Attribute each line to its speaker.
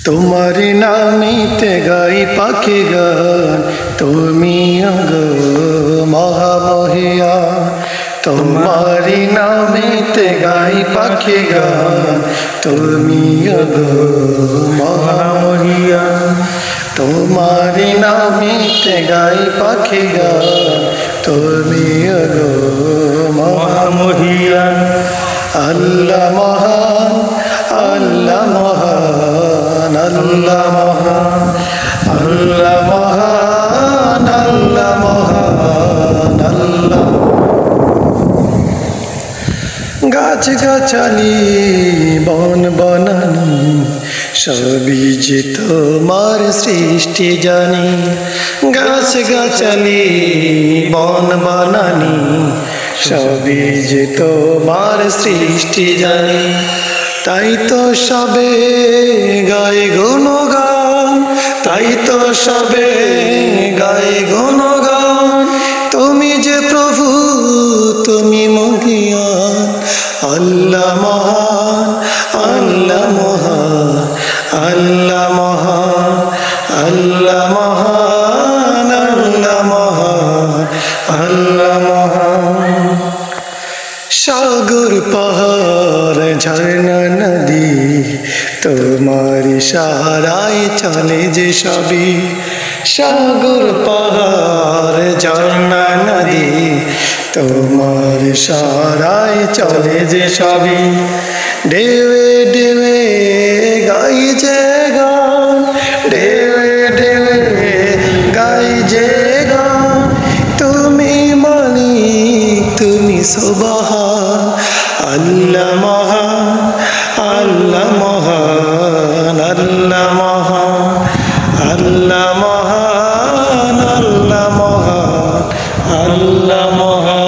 Speaker 1: তোমার নামেতে গাই পাখি গান, তুমি গো মহামহিয়ান। তোমার নামেতে গাই পাখি গান, তুমি গো মহামহিয়ান। তোমার নামেতে গাই পাখি গান, তুমি গো মহামহিয়ান। আল্লাহ মহান, আল্লাহ মহান, আল্লাহ মহান, আল্লাহ মহান, আল্লাহ মহান, আল্লাহ। গাছ গাছালি বন বনানি সবই যে তোমার সৃষ্টি জানি। গাছ গাছালি বন বনানি সবই যে তোমার সৃষ্টি জানি। তাই তো সবে গায়ে গুণগান, তাই তো সবে গায়ে গুণগান। তুমি যে প্রভু, তুমি মহিয়ান। আল্লাহ মহান, আল্লাহ মহান, আল্লাহ মহান, আল্লাহ মহান, আল্লাহ মহান, আল্লাহ মহান। সাগর পাহাড় ঝর্ণা নদী তোমার ইশারায় চলে যে সবই। সাগর পাহাড় ঝর্ণা নদী তোমার ইশারায় চলে যে সবই। ঢেউে ঢেউে গাই যে গান, ঢেউে ঢেউে গাই যে গান। তুমি মালিক, তুমি সুবহান। আল্লাহ মহান, আল্লাহ মহান, আল্লাহ মহান, আল্লাহ মহান, আল্লাহ মহান, আল্লাহ মহান।